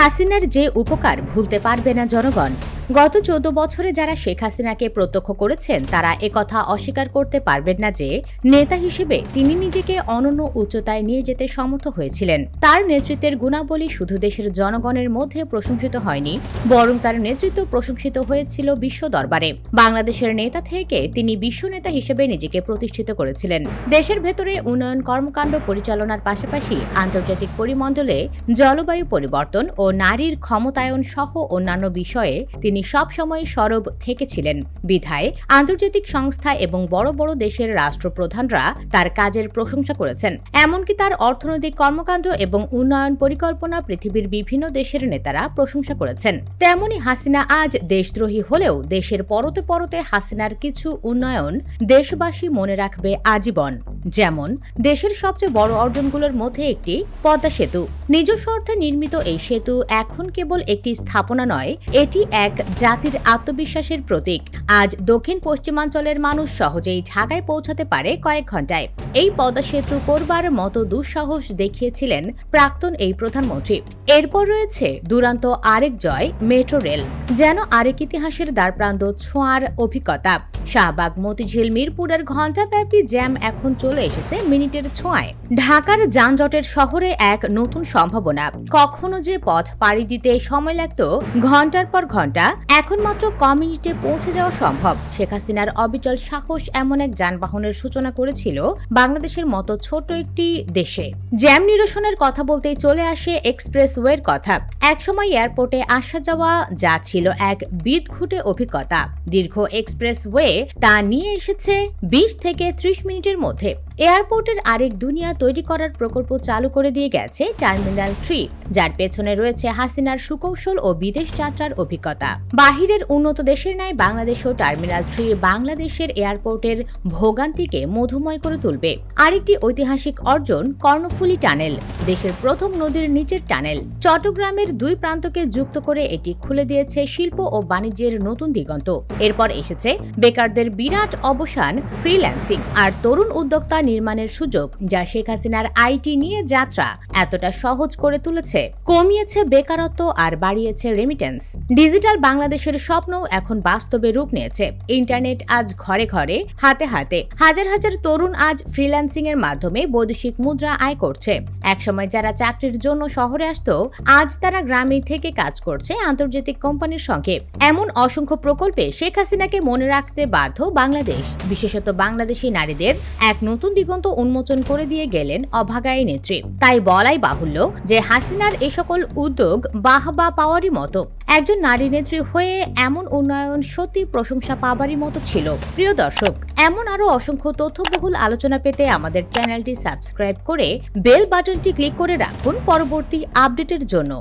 হাসিনার যে উপকার ভুলতে পারবে না জনগণ। গত ১৪ বছরে যারা শেখ হাসিনাকে প্রত্যক্ষ করেছেন তারা একথা অস্বীকার করতে পারবেন না যে নেতা হিসেবে তিনি নিজেকে অনন্য উচ্চতায় নিয়ে যেতে সমর্থ হয়েছিলেন। তার নেতৃত্বের গুণাবলী শুধু দেশের জনগণের মধ্যে প্রশংসিত হয়নি, বরং তার নেতৃত্ব প্রশংসিত হয়েছিল বিশ্ব দরবারে। বাংলাদেশের নেতা থেকে তিনি বিশ্ব নেতা হিসেবে নিজেকে প্রতিষ্ঠিত করেছিলেন। দেশের ভেতরে উন্নয়ন কর্মকাণ্ড পরিচালনার পাশাপাশি আন্তর্জাতিক পরিমণ্ডলে জলবায়ু পরিবর্তন ও নারীর ক্ষমতায়ন সহ অন্যান্য বিষয়ে তিনি সবসময় সরব থেকেছিলেন। বিধায় আন্তর্জাতিক সংস্থা এবং বড় বড় দেশের রাষ্ট্রপ্রধানরা তার কাজের প্রশংসা করেছেন। এমনকি তার অর্থনৈতিক কর্মকাণ্ড এবং উন্নয়ন পরিকল্পনা পৃথিবীর বিভিন্ন দেশের নেতারা প্রশংসা করেছেন। তেমনি হাসিনা আজ দেশদ্রোহী হলেও দেশের পরতে পরতে হাসিনার কিছু উন্নয়ন দেশবাসী মনে রাখবে আজীবন। যেমন দেশের সবচেয়ে বড় অর্জনগুলোর মধ্যে একটি পদ্মা সেতু। নিজস্ব অর্থে নির্মিত এই সেতু এখন কেবল একটি স্থাপনা নয়, এটি এক জাতির আত্মবিশ্বাসের প্রতীক। আজ দক্ষিণ পশ্চিমাঞ্চলের মানুষ সহজেই ঢাকায় পৌঁছাতে পারে কয়েক ঘন্টায়। এই পদ্মা সেতু করবার মতো দুঃসাহস দেখিয়েছিলেন প্রাক্তন এই প্রধানমন্ত্রী। এরপর রয়েছে দুরান্ত আরেক জয়, মেট্রো রেল, যেন আরেক ইতিহাসের দ্বারপ্রান্ত ছোঁয়ার অভিজ্ঞতা। শাহবাগ, মতিঝিল, মিরপুরের ঘণ্টাব্যাপী জ্যাম এখন চলে এসেছে মিনিটের ছোঁয়ায়। ঢাকার যানজটের শহরে এক নতুন সম্ভাবনা। কখনো যে পথ পাড়ি দিতে সময় লাগত ঘন্টার পর ঘন্টা, এখন মাত্র কম মিনিটে পৌঁছে যাওয়া সম্ভব। শেখ হাসিনার অবিচল সাহস এমন এক যানবাহনের সূচনা করেছিল বাংলাদেশের মতো ছোট একটি দেশে। জ্যাম নিরসনের কথা বলতেই চলে আসে এক্সপ্রেসওয়ের কথা। একসময় এয়ারপোর্টে আসা যাওয়া যা ছিল এক বিদঘুটে অভিজ্ঞতা, দীর্ঘ এক্সপ্রেসওয়ে তা নিয়ে এসেছে ২০ থেকে ৩০ মিনিটের মধ্যে। এয়ারপোর্টের আরেক দুনিয়া তৈরি করার প্রকল্প চালু করে দিয়ে গেছে টার্মিনাল ৩, যার পেছনে রয়েছে হাসিনার সুকৌশল ও বিদেশ যাত্রার অভিজ্ঞতা। বাহিরের উন্নত দেশের ন্যায় বাংলাদেশও টার্মিনাল ৩ বাংলাদেশের এয়ারপোর্টের ভোগান্তিকে মধুময় করে তুলবে। আরেকটি ঐতিহাসিক অর্জন কর্ণফুলী টানেল, দেশের প্রথম নদীর নিচের টানেল। চট্টগ্রামের দুই প্রান্তকে যুক্ত করে এটি খুলে দিয়েছে শিল্প ও বাণিজ্যের নতুন দিগন্ত। এরপর এসেছে বেকারদের বিরাট অবসান, ফ্রিল্যান্সিং আর তরুণ উদ্যোক্তা নির্মাণের সুযোগ, যা শেখ হাসিনার আইটি নিয়ে যাত্রা এতটা সহজ করে তুলেছে, কমিয়েছে বেকারত্ব আর বাড়িয়েছে রেমিটেন্স। ডিজিটাল বাংলাদেশের স্বপ্ন এখন বাস্তবে রূপ নিয়েছে। ইন্টারনেট আজ ঘরে ঘরে, হাতে হাতে। হাজার হাজার তরুণ আজ ফ্রিল্যান্সিং এর মাধ্যমে বৈদেশিক মুদ্রা আয় করছে। একসময় যারা চাকরির জন্য শহরে আসতো, আজ তারা গ্রামে থেকে কাজ করছে আন্তর্জাতিক কোম্পানির সঙ্গে। এমন অসংখ্য প্রকল্পে শেখ হাসিনাকে মনে রাখতে বাধ্য বাংলাদেশ। বিশেষত বাংলাদেশী নারীদের এক নতুন দিগন্ত উন্মোচন করে দিয়ে গেলেন অভাগায়ী নেত্রী। তাই বলাই বাহুল্য যে হাসিনার এ সকল উদ্যোগ বাহবা পাওয়ারই মতো। একজন নারী নেত্রী হয়ে এমন উন্নয়ন সত্যি প্রশংসা পাবারই মতো ছিল। প্রিয় দর্শক, এমন আরো অসংখ্য তথ্যবহুল আলোচনা পেতে আমাদের চ্যানেলটি সাবস্ক্রাইব করে বেল বাটনটি ক্লিক করে রাখুন পরবর্তী আপডেটের জন্য।